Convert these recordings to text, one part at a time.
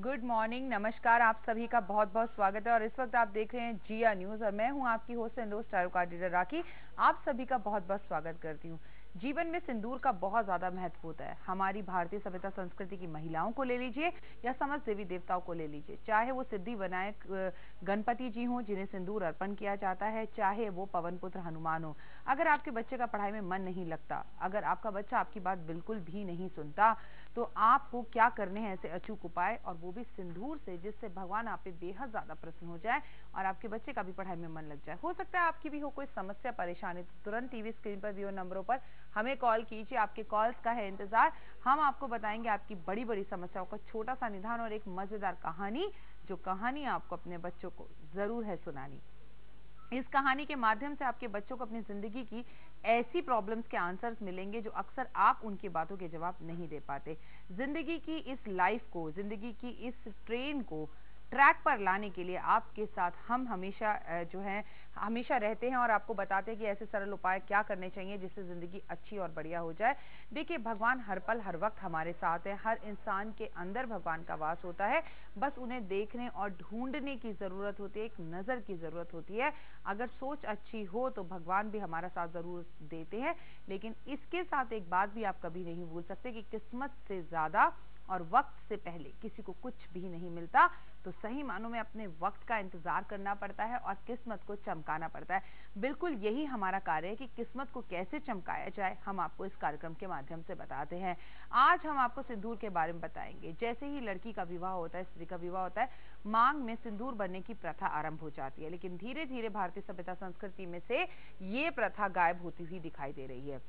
Good morning, नमस्कार। आप सभी का बहुत बहुत स्वागत है और इस वक्त आप देख रहे हैं जिया न्यूज और मैं हूं आपकी host and host tarot card reader Rakhi. आप सभी का बहुत बहुत स्वागत करती हूं। जीवन में सिंदूर का बहुत ज्यादा महत्व होता है। हमारी भारतीय सभ्यता संस्कृति की महिलाओं को ले लीजिए या समस्त देवी देवताओं को ले लीजिए, चाहे वो सिद्धि विनायक गणपति जी हों जिन्हें सिंदूर अर्पण किया जाता है, चाहे वो पवन पुत्र हनुमान हो। अगर आपके बच्चे का पढ़ाई में मन नहीं लगता, अगर आपका बच्चा आपकी बात बिल्कुल भी नहीं सुनता, तो आपको क्या करने हैं ऐसे अचूक उपाय, और वो भी सिंदूर से, जिससे भगवान आप पे बेहद ज्यादा प्रसन्न हो जाए और आपके बच्चे का भी पढ़ाई में मन लग जाए। हो सकता है आपकी भी हो कोई समस्या परेशानी, तो तुरंत टीवी स्क्रीन पर दिए नंबरों पर हमें कॉल कीजिए। आपके कॉल्स का है इंतजार। हम आपको बताएंगे आपकी बड़ी बड़ी समस्याओं का छोटा सा निदान और एक मजेदार कहानी, जो कहानी आपको अपने बच्चों को जरूर है सुनानी। इस कहानी के माध्यम से आपके बच्चों को अपनी जिंदगी की ऐसी प्रॉब्लम्स के आंसर्स मिलेंगे जो अक्सर आप उनकी बातों के जवाब नहीं दे पाते। जिंदगी की इस लाइफ को, जिंदगी की इस ट्रेन को ट्रैक पर लाने के लिए आपके साथ हम हमेशा जो है हमेशा रहते हैं और आपको बताते हैं कि ऐसे सरल उपाय क्या करने चाहिए जिससे जिंदगी अच्छी और बढ़िया हो जाए। देखिए, भगवान हर पल हर वक्त हमारे साथ है। हर इंसान के अंदर भगवान का वास होता है, बस उन्हें देखने और ढूंढने की जरूरत होती है, एक नजर की जरूरत होती है। अगर सोच अच्छी हो तो भगवान भी हमारा साथ जरूर देते हैं। लेकिन इसके साथ एक बात भी आप कभी नहीं भूल सकते कि किस्मत से ज्यादा और वक्त से पहले किसी को कुछ भी नहीं मिलता। तो सही मानों में अपने वक्त का इंतजार करना पड़ता है और किस्मत को चमकाना पड़ता है। बिल्कुल यही हमारा कार्य है कि किस्मत को कैसे चमकाया जाए, हम आपको इस कार्यक्रम के माध्यम से बताते हैं। आज हम आपको सिंदूर के बारे में बताएंगे। जैसे ही लड़की का विवाह होता है, स्त्री का विवाह होता है, मांग में सिंदूर भरने की प्रथा आरंभ हो जाती है। लेकिन धीरे धीरे भारतीय सभ्यता संस्कृति में से ये प्रथा गायब होती हुई दिखाई दे रही है।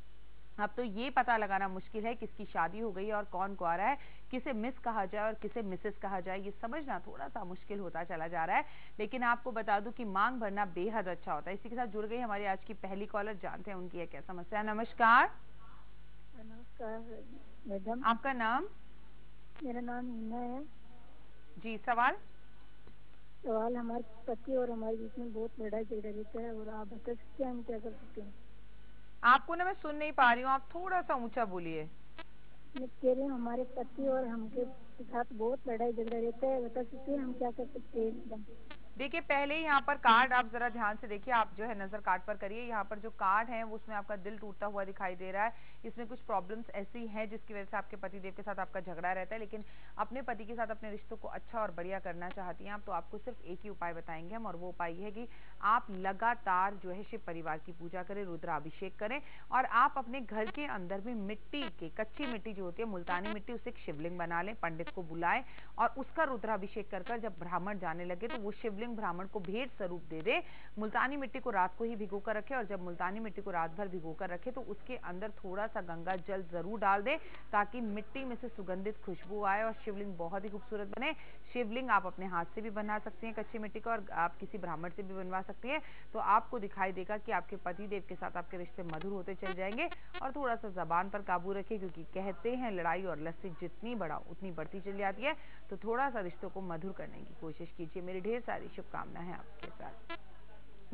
अब तो ये पता लगाना मुश्किल है किसकी शादी हो गई है और कौन कुंवारा है, किसे मिस कहा जाए और किसे मिसेस कहा जाए, ये समझना थोड़ा सा मुश्किल होता चला जा रहा है। लेकिन आपको बता दूं कि मांग भरना बेहद अच्छा होता है। इसी के साथ जुड़ गई हमारी आज की पहली कॉलर, जानते हैं उनकी है क्या समस्या। नमस्कार। नमस्कार मैडम। आपका नाम? मेरा नाम हिना है। जी, सवाल। सवाल, हमारे पति और हमारे बीच में बहुत लड़ाई झगड़ा रहता है और आप बता सकते हैं हम क्या कर सकते हैं? आपको ना मैं सुन नहीं पा रही हूँ, आप थोड़ा सा ऊंचा बोलिए। मैं कह रही हूँ हमारे पति और हमके साथ बहुत लड़ाई झगड़ा रहता है, बता सकते हैं हम क्या कर सकते हैं एकदम? देखिए, पहले ही यहाँ पर कार्ड आप जरा ध्यान से देखिए, आप जो है नजर कार्ड पर करिए। यहाँ पर जो कार्ड है वो उसमें आपका दिल टूटता हुआ दिखाई दे रहा है। इसमें कुछ प्रॉब्लम्स ऐसी हैं जिसकी वजह से आपके पतिदेव के साथ आपका झगड़ा रहता है। लेकिन अपने पति के साथ अपने रिश्तों को अच्छा और बढ़िया करना चाहती हैं आप, तो आपको सिर्फ एक ही उपाय बताएंगे हम, और वो उपाय ये है कि आप लगातार जो है शिव परिवार की पूजा करें, रुद्राभिषेक करें, और आप अपने घर के अंदर में मिट्टी के, कच्ची मिट्टी जो होती है मुल्तानी मिट्टी, उससे एक शिवलिंग बना लें, पंडित को बुलाएं और उसका रुद्राभिषेक कर जब ब्राह्मण जाने लगे तो वो शिवलिंग ब्राह्मण को भेंट स्वरूप दे दे। मुल्तानी मिट्टी को रात को ही भिगो कर रखे, और जब मुल्तानी मिट्टी को रात भर भिगो कर रखे तो उसके अंदर थोड़ा सा गंगा जल जरूर डाल दे, ताकि मिट्टी में से सुगंधित खुशबू आए और शिवलिंग बहुत ही खूबसूरत बने। शिवलिंग आप अपने हाथ से भी बना सकती हैं कच्ची मिट्टी का, और आप किसी ब्राह्मण से भी बनवा सकती हैं। तो आपको दिखाई देगा कि आपके पति देव के साथ आपके रिश्ते मधुर होते चल जाएंगे। और थोड़ा सा जबान पर काबू रखें, क्योंकि कहते हैं लड़ाई और लस्सी जितनी बढ़ाओ उतनी बढ़ती चली जाती है। तो थोड़ा सा रिश्तों को मधुर करने की कोशिश कीजिए। मेरी ढेर सारी शुभकामनाएं हैं आपके साथ।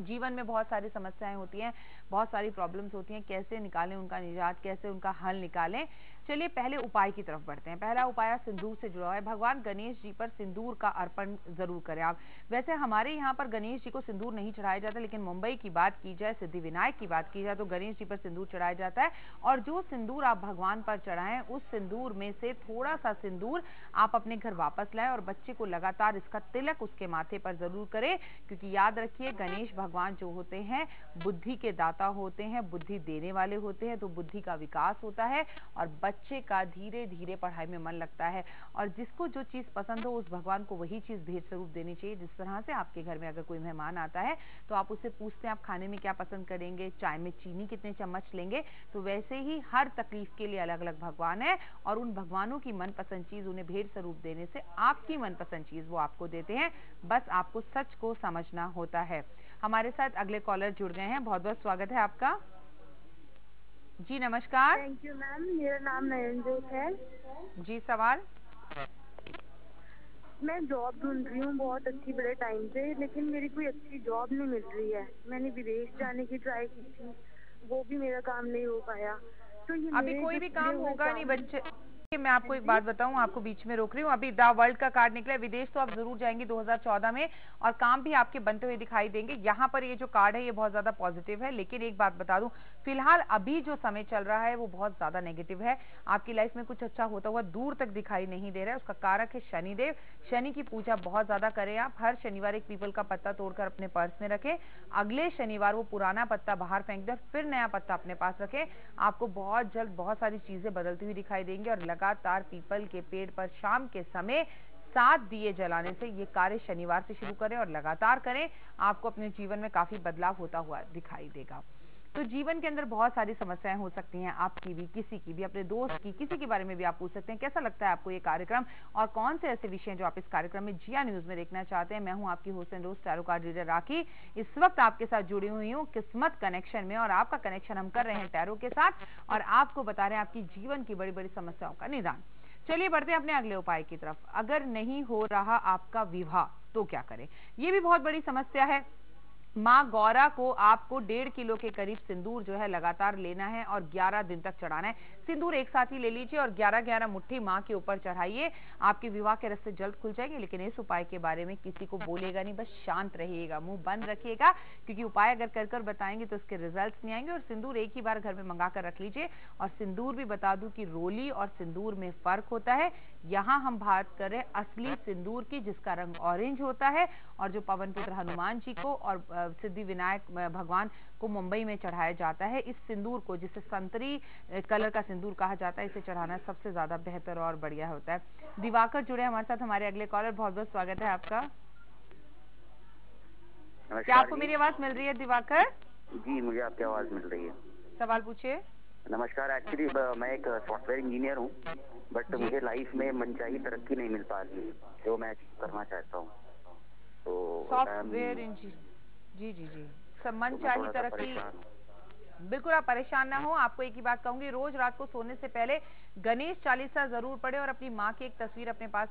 जीवन में बहुत सारी समस्याएं होती हैं, बहुत सारी प्रॉब्लम्स होती हैं, कैसे निकालें उनका निजात, कैसे उनका हल निकालें। चलिए पहले उपाय की तरफ बढ़ते हैं। पहला उपाय सिंदूर से जुड़ा है। भगवान गणेश जी पर सिंदूर का अर्पण जरूर करें आप। वैसे हमारे यहाँ पर गणेश जी को सिंदूर नहीं चढ़ाया जाता, लेकिन मुंबई की बात की जाए, सिद्धि विनायक की बात की जाए, तो गणेश जी पर सिंदूर चढ़ाया जाता है। और जो सिंदूर आप भगवान पर चढ़ाएं, उस सिंदूर में से थोड़ा सा सिंदूर आप अपने घर वापस लाएं और बच्चे को लगातार इसका तिलक उसके माथे पर जरूर करें। क्योंकि याद रखिए, गणेश भगवान जो होते हैं बुद्धि के दाता होते हैं, बुद्धि देने वाले होते हैं, तो बुद्धि का विकास होता है और बच्चे का धीरे धीरे पढ़ाई में मन लगता है। और जिसको जो चीज पसंद हो, उस भगवान को वही चीज भेंट स्वरूप देनी चाहिए। जिस तरह से आपके घर में अगर कोई मेहमान आता है तो आप उससे पूछते हैं आप खाने में क्या पसंद करेंगे, चाय में चीनी कितने चम्मच लेंगे, तो वैसे ही हर तकलीफ के लिए अलग अलग भगवान है, और उन भगवानों की मनपसंद चीज उन्हें भेंट स्वरूप देने से आपकी मनपसंद चीज वो आपको देते हैं। बस आपको सच को समझना होता है। हमारे साथ अगले कॉलर जुड़ गए हैं, बहुत बहुत स्वागत है आपका। जी नमस्कार। थैंक यू मैम, मेरा नाम नयनजोत है। जी, सवाल। मैं जॉब ढूंढ रही हूँ बहुत अच्छी बड़े टाइम से, लेकिन मेरी कोई अच्छी जॉब नहीं मिल रही है। मैंने विदेश जाने की ट्राई की थी, वो भी मेरा काम नहीं हो पाया। तो ये अभी मेरे कोई जो भी खुले काम हुए होगा नहीं चांस। बच्चे। मैं आपको एक बात बताऊं, आपको बीच में रोक रही हूँ। अभी द वर्ल्ड का कार्ड निकला है, विदेश तो आप जरूर जाएंगे 2014 में और काम भी आपके बनते हुए दिखाई देंगे। यहाँ पर ये जो कार्ड है ये बहुत ज्यादा पॉजिटिव है, लेकिन एक बात बता दूं, फिलहाल अभी जो समय चल रहा है वो बहुत ज्यादा नेगेटिव है। आपकी लाइफ में कुछ अच्छा होता हुआ दूर तक दिखाई नहीं दे रहा है। उसका कारक है शनिदेव। शनि की पूजा बहुत ज्यादा करें आप। हर शनिवार एक पीपल का पत्ता तोड़कर अपने पर्स में रखें। अगले शनिवार वो पुराना पत्ता बाहर फेंक दें, फिर नया पत्ता अपने पास रखें। आपको बहुत जल्द बहुत सारी चीजें बदलती हुई दिखाई देंगी। और लगातार पीपल के पेड़ पर शाम के समय 7 दिए जलाने से ये कार्य शनिवार से शुरू करें और लगातार करें। आपको अपने जीवन में काफी बदलाव होता हुआ दिखाई देगा। तो जीवन के अंदर बहुत सारी समस्याएं हो सकती हैं, आपकी भी, किसी की भी, अपने दोस्त की, किसी के बारे में भी आप पूछ सकते हैं। कैसा लगता है आपको ये कार्यक्रम और कौन से ऐसे विषय जो आप इस कार्यक्रम में जिया न्यूज में देखना चाहते हैं? मैं हूं आपकी host and roast tarot card reader Rakhi. इस वक्त आपके साथ जुड़ी हुई हूँ किस्मत कनेक्शन में, और आपका कनेक्शन हम कर रहे हैं टैरो के साथ और आपको बता रहे हैं आपकी जीवन की बड़ी बड़ी समस्याओं का निदान। चलिए बढ़ते हैं अपने अगले उपाय की तरफ। अगर नहीं हो रहा आपका विवाह तो क्या करें? ये भी बहुत बड़ी समस्या है। माँ गौरा को आपको 1.5 किलो के करीब सिंदूर जो है लगातार लेना है और 11 दिन तक चढ़ाना है। सिंदूर एक साथ ही ले लीजिए और 11-11 मुट्ठी माँ के ऊपर चढ़ाइए। आपके विवाह के रास्ते जल्द खुल जाएंगे। लेकिन इस उपाय के बारे में किसी को बोलेगा नहीं, बस शांत रहिएगा, मुंह बंद रखिएगा, क्योंकि उपाय अगर कर कर बताएंगे तो उसके रिजल्ट्स नहीं आएंगे। और सिंदूर एक ही बार घर में मंगा कर रख लीजिए। और सिंदूर भी बता दूं कि रोली और सिंदूर में फर्क होता है। यहाँ हम बात करें असली सिंदूर की, जिसका रंग ऑरेंज होता है और जो पवन पुत्र हनुमान जी को और सिद्धि विनायक भगवान को मुंबई में चढ़ाया जाता है। इस सिंदूर को, जिसे संतरी कलर का सिंदूर कहा जाता है, इसे चढ़ाना सबसे ज्यादा बेहतर और बढ़िया होता है। दिवाकर जुड़े हमारे साथ, हमारे अगले कॉलर, बहुत बहुत स्वागत है आपका। क्या आपको मेरी आवाज मिल रही है दिवाकर? जी, मुझे आपकी आवाज मिल रही है। सवाल पूछिए। नमस्कार। एक्चुअली मैं एक सॉफ्टवेयर इंजीनियर हूँ, बट मुझे लाइफ में मनचाही तरक्की नहीं मिल पा रही है, जो मैं करना चाहता हूँ। तो सॉफ्टवेयर इंजीनियर, जी जी जी, मनचाही तरक्की। बिल्कुल आप परेशान ना हो। आपको एक ही बात कहूंगी, रोज रात को सोने से पहले गणेश चालीसा जरूर पढ़े और अपनी माँ की एक तस्वीर अपने पास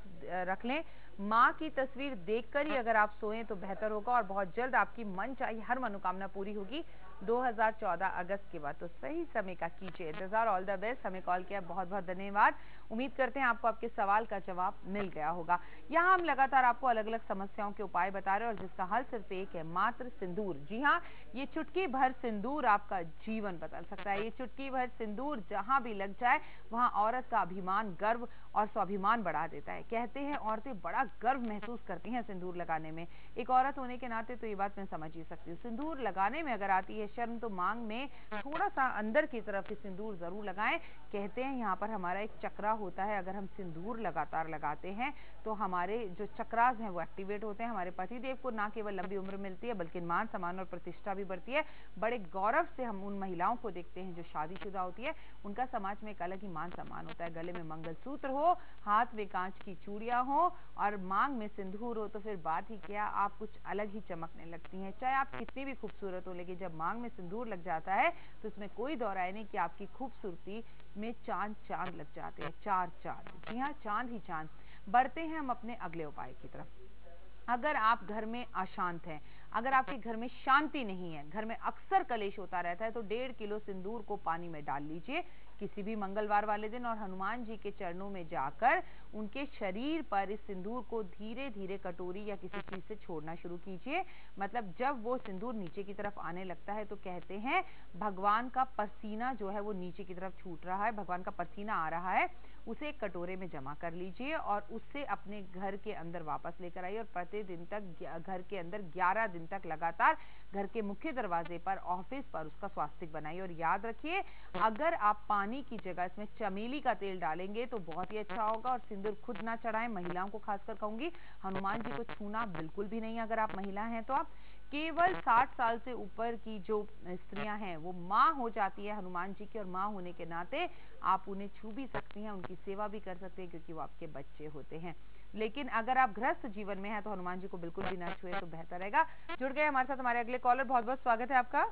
रख लें। माँ की तस्वीर देखकर ही अगर आप सोएं तो बेहतर होगा और बहुत जल्द आपकी मन चाहिए हर मनोकामना पूरी होगी। 2014 अगस्त के बाद तो सही समय का कीजिए इंतजार। All the best. हमें कॉल किया, बहुत बहुत धन्यवाद। उम्मीद करते हैं आपको आपके सवाल का जवाब मिल गया होगा। यहाँ हम लगातार आपको अलग अलग समस्याओं के उपाय बता रहे हैं और जिसका हल सिर्फ एक है, मात्र सिंदूर। जी हाँ, ये चुटकी भर सिंदूर आपका जीवन बदल सकता है। ये चुटकी भर सिंदूर जहां भी लग जाए वहां औरत का अभिमान, गर्व और स्वाभिमान बढ़ा देता है। कहते हैं औरतें बड़ा गर्व महसूस करती हैं सिंदूर लगाने में। एक औरत होने के नाते तो ये बात मैं समझ ही सकती हूँ। सिंदूर लगाने में अगर आती है शर्म तो मांग में थोड़ा सा अंदर की तरफ सिंदूर जरूर लगाएं। कहते हैं यहाँ पर हमारा एक चक्रा होता है, अगर हम सिंदूर लगातार लगाते हैं तो हमारे जो चक्रास हैं वो एक्टिवेट होते हैं। हमारे पतिदेव को ना केवल लंबी उम्र मिलती है बल्कि मान सम्मान और प्रतिष्ठा भी बढ़ती है। बड़े गौरव से हम उन महिलाओं को देखते हैं जो शादीशुदा होती है, उनका समाज में एक अलग ही मान सम्मान होता है। गले में मंगलसूत्र हो, हाथ में कांच की चूड़ियां हो और मांग में सिंदूर हो तो फिर बात ही क्या, आप कुछ अलग ही चमकने लगती हैं। चाहे आप कितनी भी खूबसूरत हो, लेकिन जब मांग में सिंदूर लग जाता है तो इसमें कोई दौराय नहीं कि आपकी खूबसूरती में चांद चांद लग जाते हैं। 4 चांद, जी हाँ, चांद ही चांद। बढ़ते हैं हम अपने अगले उपाय की तरफ। अगर आप घर में अशांत हैं, अगर आपके घर में शांति नहीं है, घर में अक्सर कलेश होता रहता है, तो 1.5 किलो सिंदूर को पानी में डाल लीजिए किसी भी मंगलवार वाले दिन और हनुमान जी के चरणों में जाकर उनके शरीर पर इस सिंदूर को धीरे धीरे कटोरी या किसी चीज से छोड़ना शुरू कीजिए। मतलब जब वो सिंदूर नीचे की तरफ आने लगता है तो कहते हैं भगवान का पसीना जो है वो नीचे की तरफ छूट रहा है, भगवान का पसीना आ रहा है। उसे एक कटोरे में जमा कर लीजिए और उससे अपने घर के अंदर वापस लेकर आइए और प्रतिदिन तक घर के अंदर 11 दिन तक लगातार घर के मुख्य दरवाजे पर, ऑफिस पर उसका स्वास्तिक बनाइए। और याद रखिए, अगर आप पानी की जगह इसमें चमेली का तेल डालेंगे तो बहुत ही अच्छा होगा। और सिंदूर खुद ना चढ़ाएं, महिलाओं को खासकर कहूंगी हनुमान जी को छूना बिल्कुल भी नहीं। अगर आप महिला हैं तो आप केवल 60 साल से ऊपर की जो स्त्रियां हैं वो माँ हो जाती है हनुमान जी की, और माँ होने के नाते आप उन्हें छू भी सकती हैं, उनकी सेवा भी कर सकते हैं क्योंकि वो आपके बच्चे होते हैं। लेकिन अगर आप गृहस्थ जीवन में हैं तो हनुमान जी को बिल्कुल भी ना छुए तो बेहतर रहेगा। जुड़ गए हमारे साथ हमारे अगले कॉलर, बहुत बहुत स्वागत है आपका।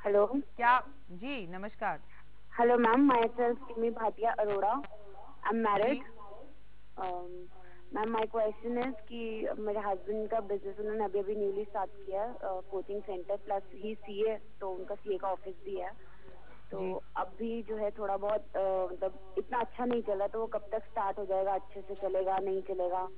हेलो, क्या? जी नमस्कार। Hello ma'am, my self Simi Bhatia Arora, I am married. Ma'am my question is कि मेरे हस्बैंड का बिजनेस उन्होंने अभी अभी न्यूली स्टार्ट किया, कोचिंग सेंटर प्लस ही सीए, तो उनका सीए का ऑफिस भी है। तो जी। अब भी जो है थोड़ा बहुत मतलब इतना अच्छा नहीं चला, तो वो कब तक स्टार्ट हो जाएगा, अच्छे से चलेगा नहीं चलेगा?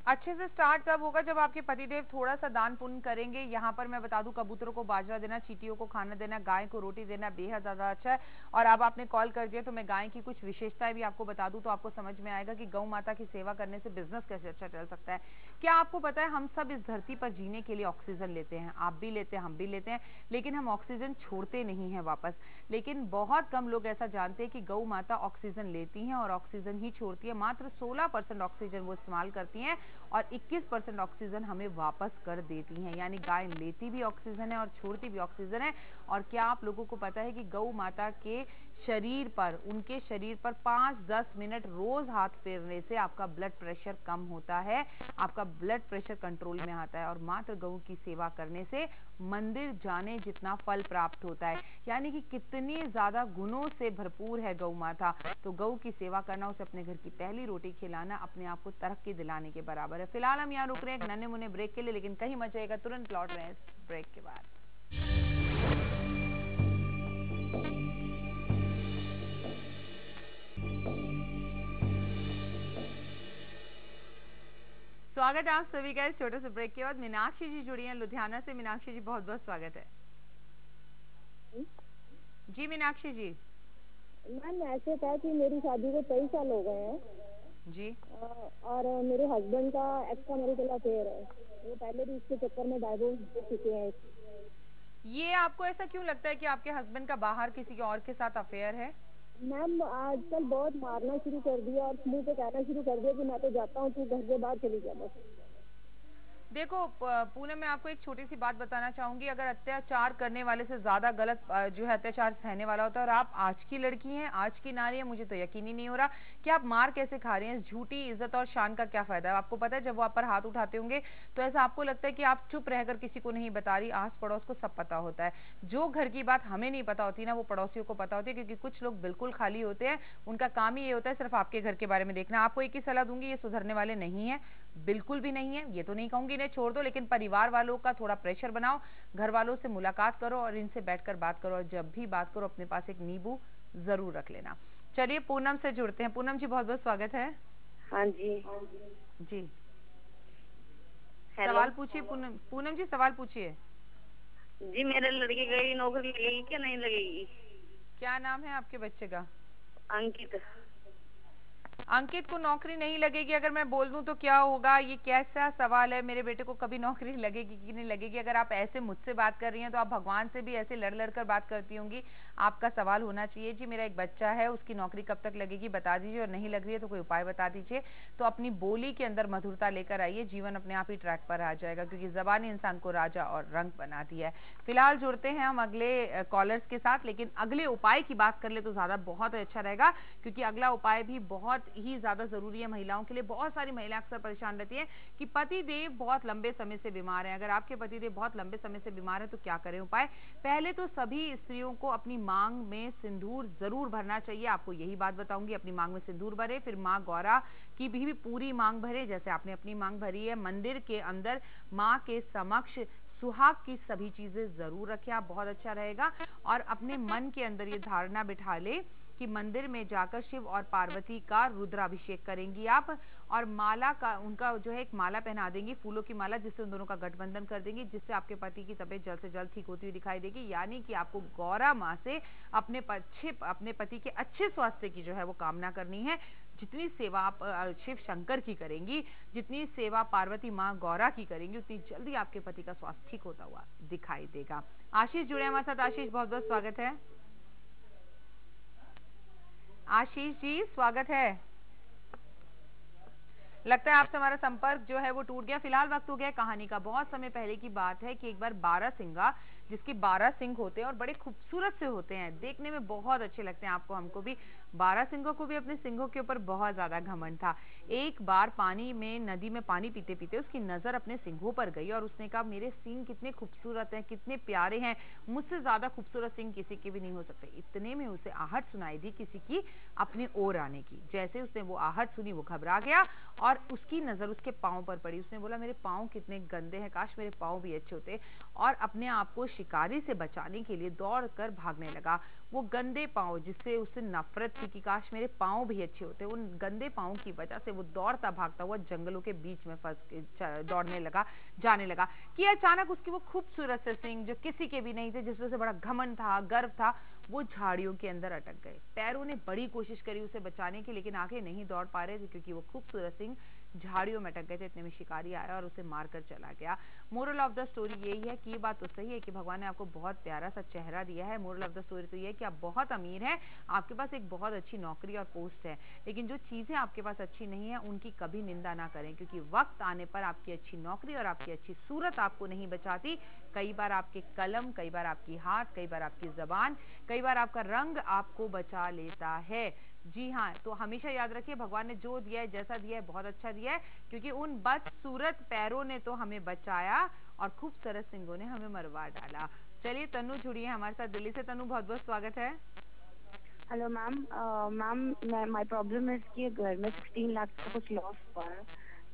अच्छे से स्टार्ट तब होगा जब आपके पतिदेव थोड़ा सा दान पुण्य करेंगे। यहाँ पर मैं बता दूं, कबूतरों को बाजरा देना, चींटियों को खाना देना, गाय को रोटी देना बेहद ज्यादा अच्छा है। और अब आपने कॉल कर दिया तो मैं गाय की कुछ विशेषताएं भी आपको बता दूं तो आपको समझ में आएगा कि गौ माता की सेवा करने से बिजनेस कैसे अच्छा चल सकता है। क्या आपको पता है, हम सब इस धरती पर जीने के लिए ऑक्सीजन लेते हैं, आप भी लेते हैं, हम भी लेते हैं, लेकिन हम ऑक्सीजन छोड़ते नहीं है वापस। लेकिन बहुत कम लोग ऐसा जानते हैं कि गौ माता ऑक्सीजन लेती हैं और ऑक्सीजन ही छोड़ती है। मात्र 16% ऑक्सीजन वो इस्तेमाल करती हैं और 21% ऑक्सीजन हमें वापस कर देती हैं। यानी गाय लेती भी ऑक्सीजन है और छोड़ती भी ऑक्सीजन है। और क्या आप लोगों को पता है कि गौ माता के शरीर पर, उनके शरीर पर 5-10 मिनट रोज हाथ फेरने से आपका ब्लड प्रेशर कम होता है, आपका ब्लड प्रेशर कंट्रोल में आता है। और मात्र गौ की सेवा करने से मंदिर जाने जितना फल प्राप्त होता है। यानी कि कितनी ज्यादा गुणों से भरपूर है गौ माता। तो गौ की सेवा करना, उसे अपने घर की पहली रोटी खिलाना अपने आप को तरक्की दिलाने के बराबर है। फिलहाल हम यहाँ रुक रहे हैं एक नन्हे मुन्ने ब्रेक के लिए, लेकिन कहीं मत जाइएगा, तुरंत लौट रहे हैं इस ब्रेक के बाद। स्वागत है आप सभी का इस छोटे से ब्रेक के बाद। मीनाक्षी जी जुड़ी हैं लुधियाना से। मीनाक्षी जी बहुत बहुत स्वागत है। जी मीनाक्षी जी। मैम ऐसे था कि मेरी शादी को 23 साल हो गए हैं जी। और मेरे हस्बैंड का एक्स्ट्रा मैरिटल अफेयर है। वो पहले भी इसके चक्कर में डाइवोर्स दे चुके हैं। ये आपको ऐसा क्यों लगता है कि आपके हस्बैंड का बाहर किसी और के साथ अफेयर है? मैम आजकल बहुत मारना शुरू कर दिया और मुंह पे कहना शुरू कर दिया कि मैं तो जाता हूँ, तू घर के बाहर चली जा बस। देखो पूनम, मैं आपको एक छोटी सी बात बताना चाहूंगी। अगर अत्याचार करने वाले से ज्यादा गलत जो है अत्याचार सहने वाला होता है, और आप आज की लड़की हैं, आज की नारी है, मुझे तो यकीन ही नहीं हो रहा कि आप मार कैसे खा रही हैं। इस झूठी इज्जत और शान का क्या फायदा है? आपको पता है जब वो आप पर हाथ उठाते होंगे तो ऐसा आपको लगता है कि आप चुप रहकर किसी को नहीं बता रही, आस पड़ोस को सब पता होता है। जो घर की बात हमें नहीं पता होती ना, वो पड़ोसियों को पता होती है। क्योंकि कुछ लोग बिल्कुल खाली होते हैं, उनका काम ही ये होता है सिर्फ आपके घर के बारे में देखना। आपको एक ही सलाह दूंगी, ये सुधरने वाले नहीं है, बिल्कुल भी नहीं है। ये तो नहीं कहूंगी इन्हें छोड़ दो, लेकिन परिवार वालों का थोड़ा प्रेशर बनाओ, घर वालों से मुलाकात करो और इनसे बैठकर बात करो। और जब भी बात करो अपने पास एक नींबू जरूर रख लेना। चलिए पूनम से जुड़ते हैं। पूनम जी बहुत बहुत स्वागत है। हाँ जी। जी हेलो। सवाल पूछिए पूनम। पूनम जी सवाल पूछिए। जी मेरे लड़के की नौकरी लगेगी क्या नहीं लगेगी? क्या नाम है आपके बच्चे का? अंकित। अंकित को नौकरी नहीं लगेगी अगर मैं बोल दूं तो क्या होगा? ये कैसा सवाल है? मेरे बेटे को कभी नौकरी लगेगी कि नहीं लगेगी? अगर आप ऐसे मुझसे बात कर रही हैं तो आप भगवान से भी ऐसे लड़ लड़कर बात करती होंगी। आपका सवाल होना चाहिए जी मेरा एक बच्चा है, उसकी नौकरी कब तक लगेगी बता दीजिए, और नहीं लग रही है तो कोई उपाय बता दीजिए। तो अपनी बोली के अंदर मधुरता लेकर आइए, जीवन अपने आप ही ट्रैक पर आ जाएगा, क्योंकि जबान इंसान को राजा और रंग बनाती है। फिलहाल जुड़ते हैं हम अगले कॉलर्स के साथ, लेकिन अगले उपाय की बात कर ले तो ज्यादा बहुत अच्छा रहेगा, क्योंकि अगला उपाय भी बहुत ही ज्यादा जरूरी है महिलाओं के लिए। बहुत सारी महिलाएं अक्सर परेशान रहती हैं कि पति देव बहुत लंबे समय से बीमार हैं। अगर आपके पति देव बहुत लंबे समय से बीमार है तो क्या करें उपाय? पहले तो सभी स्त्रियों को अपनी मांग में सिंदूर जरूर भरना चाहिए। आपको यही बात बताऊंगी, अपनी मांग में सिंदूर भरे, फिर माँ गौरा की भी पूरी मांग भरे जैसे आपने अपनी मांग भरी है। मंदिर के अंदर माँ के समक्ष सुहाग की सभी चीजें जरूर रखें आप, बहुत अच्छा रहेगा। और अपने मन के अंदर ये धारणा बिठा ले कि मंदिर में जाकर शिव और पार्वती का रुद्राभिषेक करेंगी आप, और माला का उनका जो है एक माला पहना देंगी, फूलों की माला, जिससे उन दोनों का गठबंधन कर देंगी, जिससे आपके पति की तबीयत जल्द से जल्द ठीक होती हुई दिखाई देगी। यानी कि आपको गौरा माँ से अपने पति के अच्छे स्वास्थ्य की जो है वो कामना करनी है। जितनी सेवा आप शिव शंकर की करेंगी, जितनी सेवा पार्वती माँ गौरा की करेंगी, उतनी जल्दी आपके पति का स्वास्थ्य ठीक होता हुआ दिखाई देगा। आशीष जुड़े हमारे साथ। आशीष बहुत बहुत स्वागत है। आशीष जी स्वागत है। लगता है आपसे हमारा संपर्क जो है वो टूट गया। फिलहाल वक्त हो गया कहानी का। बहुत समय पहले की बात है कि एक बार बारहसिंगा, जिसके 12 सिंह होते हैं और बड़े खूबसूरत से होते हैं, देखने में बहुत अच्छे लगते हैं आपको, हमको भी। बारहसिंगों को भी अपने सिंगों के ऊपर बहुत ज्यादा घमंड था। एक बार पानी में, नदी में पानी पीते पीते उसकी नजर अपने सिंगों पर गई और उसने कहा मेरे सिंग कितने खूबसूरत हैं, कितने प्यारे हैं, मुझसे ज्यादा खूबसूरत सिंग किसी के भी नहीं हो सकते। इतने में उसे आहट सुनाई दी किसी की अपनी ओर आने की। जैसे उसने वो आहट सुनी वो घबरा गया और उसकी नजर उसके पाँव पर पड़ी। उसने बोला मेरे पाँव कितने गंदे हैं, काश मेरे पाँव भी अच्छे होते। और अपने आप को शिकारी से बचाने के लिए दौड़कर भागने लगा। वो गंदे पांव, जिससे उसे नफरत थी कि काश मेरे पांव भी अच्छे होते, उन गंदे पांव की वजह से वो दौड़ता भागता हुआ जंगलों के बीच में फंस के जाने लगा कि अचानक उसकी वो खूबसूरत से सिंह, जो किसी के भी नहीं थे, जिसमें से बड़ा घमंड था, गर्व था, वो झाड़ियों के अंदर अटक गए। पैरों ने बड़ी कोशिश करी उसे बचाने की, लेकिन आगे नहीं दौड़ पा रहे थे क्योंकि वो खूबसूरत सिंह झाड़ियों में अटक गए थे। इतने में शिकारी आया और उसे मारकर चला गया। मोरल ऑफ द स्टोरी यही है कि ये बात तो सही है कि भगवान ने आपको बहुत प्यारा सा चेहरा दिया है। मोरल ऑफ द स्टोरी तो ये है कि आप बहुत अमीर हैं, आपके पास एक बहुत अच्छी नौकरी और पोस्ट है, लेकिन जो चीजें आपके पास अच्छी नहीं है उनकी कभी निंदा ना करें, क्योंकि वक्त आने पर आपकी अच्छी नौकरी और आपकी अच्छी सूरत आपको नहीं बचाती। कई बार आपके कलम, कई बार आपकी हाथ, कई बार आपकी जबान, कई बार आपका रंग आपको बचा लेता है। जी हाँ, तो हमेशा याद रखिए भगवान ने जो दिया है, जैसा दिया है, बहुत अच्छा दिया है, क्योंकि उन बदसूरत पैरों ने तो हमें बचाया और खूबसूरत सिंगों ने हमें मरवा डाला। चलिए तनु जुड़ी है हमारे साथ दिल्ली से। तनु, बहुत बहुत स्वागत है। Hello ma'am. Ma'am my problem है कि घर में 16 लाख का कुछ लॉस हुआ है,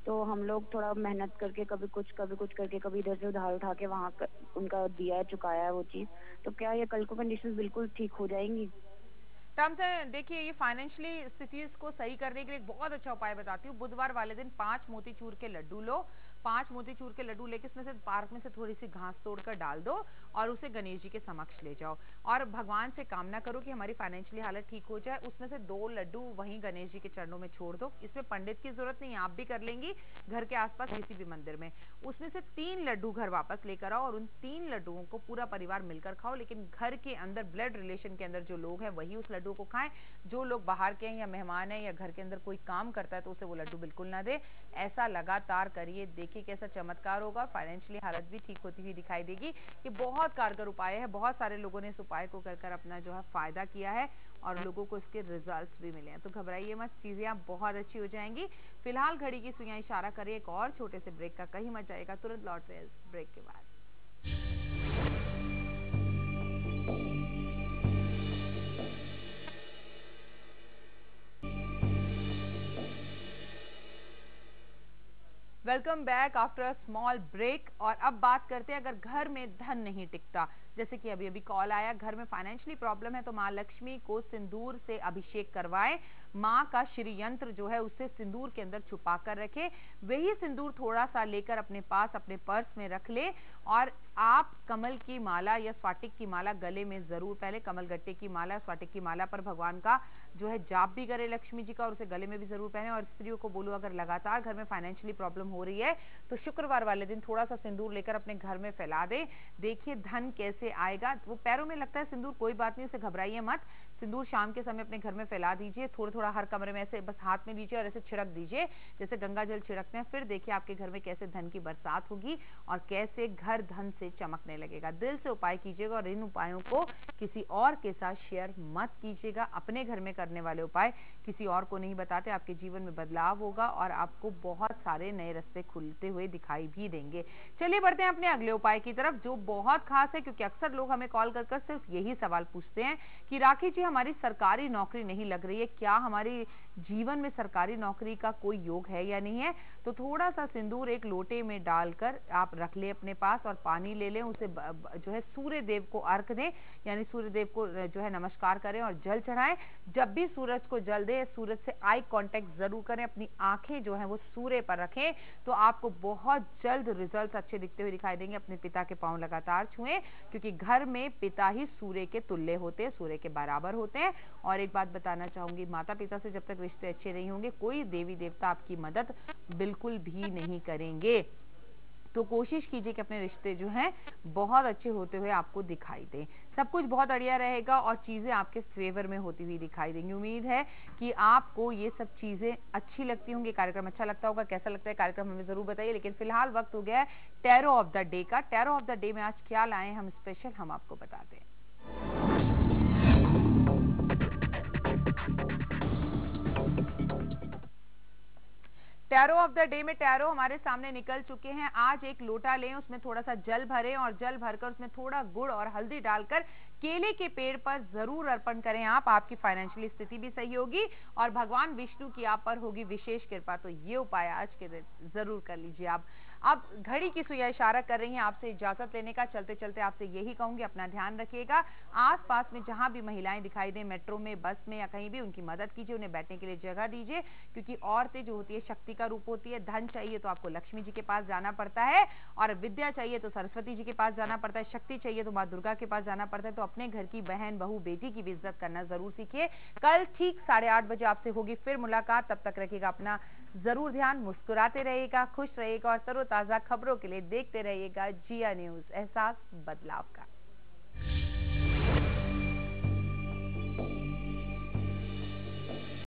तो हम लोग थोड़ा मेहनत करके कभी कुछ करके, कभी इधर से उधार उठा के वहाँ उनका दिया है, चुकाया है वो चीज़। तो क्या ये कल को कंडीशंस बिल्कुल ठीक हो जाएंगी? टर्म्स है, देखिए ये फाइनेंशियली स्थिति को सही करने के लिए एक बहुत अच्छा उपाय बताती हूँ। बुधवार वाले दिन 5 मोतीचूर के लड्डू लो। 5 मोतीचूर के लड्डू लेके इसमें से पार्क में से थोड़ी सी घास तोड़कर डाल दो और उसे गणेश जी के समक्ष ले जाओ और भगवान से कामना करो कि हमारी फाइनेंशियली हालत ठीक हो जाए। उसमें से 2 लड्डू वहीं गणेश जी के चरणों में छोड़ दो। इसमें पंडित की जरूरत नहीं, आप भी कर लेंगी घर के आसपास किसी भी मंदिर में। उसमें से 3 लड्डू घर वापस लेकर आओ और उन 3 लड्डुओं को पूरा परिवार मिलकर खाओ, लेकिन घर के अंदर ब्लड रिलेशन के अंदर जो लोग हैं वही उस लड्डू को खाएं। जो लोग बाहर के हैं या मेहमान हैं या घर के अंदर कोई काम करता है तो उसे वो लड्डू बिल्कुल ना दे। ऐसा लगातार करिए, देखिए कैसा चमत्कार होगा। फाइनेंशियली हालत भी ठीक होती हुई दिखाई देगी। ये बहुत कारगर उपाय है, बहुत सारे लोगों ने इस उपाय को कर अपना जो है फायदा किया है और लोगों को इसके रिजल्ट्स भी मिले हैं। तो घबराइए मत, चीजें आप बहुत अच्छी हो जाएंगी। फिलहाल घड़ी की सुइयां इशारा करिए एक और छोटे से ब्रेक का, कहीं मत जाएगा, तुरंत लौट रहे हैं ब्रेक के बाद। Welcome back after a small break. और अब बात करते हैं, अगर घर में धन नहीं टिकता, जैसे कि अभी अभी कॉल आया, घर में फाइनेंशियली प्रॉब्लम है, तो माँ लक्ष्मी को सिंदूर से अभिषेक करवाएं। माँ का श्री यंत्र जो है उसे सिंदूर के अंदर छुपा कर रखें। वही सिंदूर थोड़ा सा लेकर अपने पास अपने पर्स में रख ले और आप कमल की माला या स्फटिक की माला गले में जरूर, पहले कमल गट्टे की माला, स्फटिक की माला पर भगवान का जो है जाप भी करे लक्ष्मी जी का, और उसे गले में भी जरूर पहने। और स्त्रियों को बोलो, अगर लगातार घर में फाइनेंशियली प्रॉब्लम हो रही है तो शुक्रवार वाले दिन थोड़ा सा सिंदूर लेकर अपने घर में फैला दे, देखिए धन कैसे आएगा। वो पैरों में लगता है सिंदूर, कोई बात नहीं, उसे घबराइए मत। सिंदूर शाम के समय अपने घर में फैला दीजिए, थोड़ा थोड़ा हर कमरे में ऐसे बस हाथ में दीजिए और ऐसे छिड़क दीजिए जैसे गंगा जल छिड़कते हैं। फिर देखिए आपके घर में कैसे धन की बरसात होगी और कैसे घर धन से चमकने लगेगा। दिल से उपाय कीजिएगा और इन उपायों को किसी और के साथ शेयर मत कीजिएगा। अपने घर में करने वाले उपाय किसी और को नहीं बताते। आपके जीवन में बदलाव होगा और आपको बहुत सारे नए रास्ते खुलते हुए दिखाई भी देंगे। चलिए बढ़ते हैं अपने अगले उपाय की तरफ, जो बहुत खास है, क्योंकि अक्सर लोग हमें कॉल कर सिर्फ यही सवाल पूछते हैं कि राखी जी हमारी सरकारी नौकरी नहीं लग रही है, क्या हमारी जीवन में सरकारी नौकरी का कोई योग है या नहीं है। तो थोड़ा सा सिंदूर एक लोटे में डालकर आप रख ले अपने पास और पानी ले लें, उसे जो है सूर्य देव को अर्घ दें, यानी सूर्य देव को जो है नमस्कार करें और जल चढ़ाएं। जब भी सूरज को जल दे, सूरज से आई कांटेक्ट जरूर करें, अपनी आंखें जो है वो सूर्य पर रखें, तो आपको बहुत जल्द रिजल्ट अच्छे दिखते हुए दिखाई देंगे। अपने पिता के पांव लगातार छुएं, क्योंकि घर में पिता ही सूर्य के तुल्य होते हैं, सूर्य के बराबर होते हैं। और एक बात बताना चाहूंगी, माता पिता से जब तक रिश्ते अच्छे नहीं होंगे, कोई देवी देवता आपकी मदद बिल्कुल भी नहीं करेंगे। तो कोशिश कीजिए कि अपने रिश्ते जो हैं बहुत अच्छे होते हुए आपको दिखाई दें। सब कुछ बहुत बढ़िया रहेगा और चीजें आपके फेवर में होती हुई दिखाई देंगी। उम्मीद है कि आपको ये सब चीजें अच्छी लगती होंगी, कार्यक्रम अच्छा लगता होगा। कैसा लगता है कार्यक्रम हमें जरूर बताइए। लेकिन फिलहाल वक्त हो गया है टैरो ऑफ द डे का। टैरो ऑफ द डे में आज क्या लाए हम स्पेशल, हम आपको बताते हैं। टैरो ऑफ द डे में टैरो हमारे सामने निकल चुके हैं। आज एक लोटा लें, उसमें थोड़ा सा जल भरें और जल भरकर उसमें थोड़ा गुड़ और हल्दी डालकर केले के पेड़ पर जरूर अर्पण करें। आपकी फाइनेंशियली स्थिति भी सही होगी और भगवान विष्णु की आप पर होगी विशेष कृपा। तो ये उपाय आज के दिन जरूर कर लीजिए आप। अब घड़ी की सुइयां इशारा कर रही हैं आपसे इजाजत लेने का। चलते चलते आपसे यही कहूंगी, अपना ध्यान रखिएगा। आसपास में जहां भी महिलाएं दिखाई दें, मेट्रो में, बस में या कहीं भी, उनकी मदद कीजिए, उन्हें बैठने के लिए जगह दीजिए, क्योंकि औरतें जो होती है शक्ति का रूप होती है। धन चाहिए तो आपको लक्ष्मी जी के पास जाना पड़ता है, और विद्या चाहिए तो सरस्वती जी के पास जाना पड़ता है, शक्ति चाहिए तो माँ दुर्गा के पास जाना पड़ता है। तो अपने घर की बहन, बहू, बेटी की भी इज्जत करना जरूर सीखिए। कल ठीक 8:30 बजे आपसे होगी फिर मुलाकात। तब तक रखिएगा अपना जरूर ध्यान, मुस्कुराते रहिएगा, खुश रहिएगा और तरोताजा खबरों के लिए देखते रहिएगा जिया न्यूज, एहसास बदलाव का।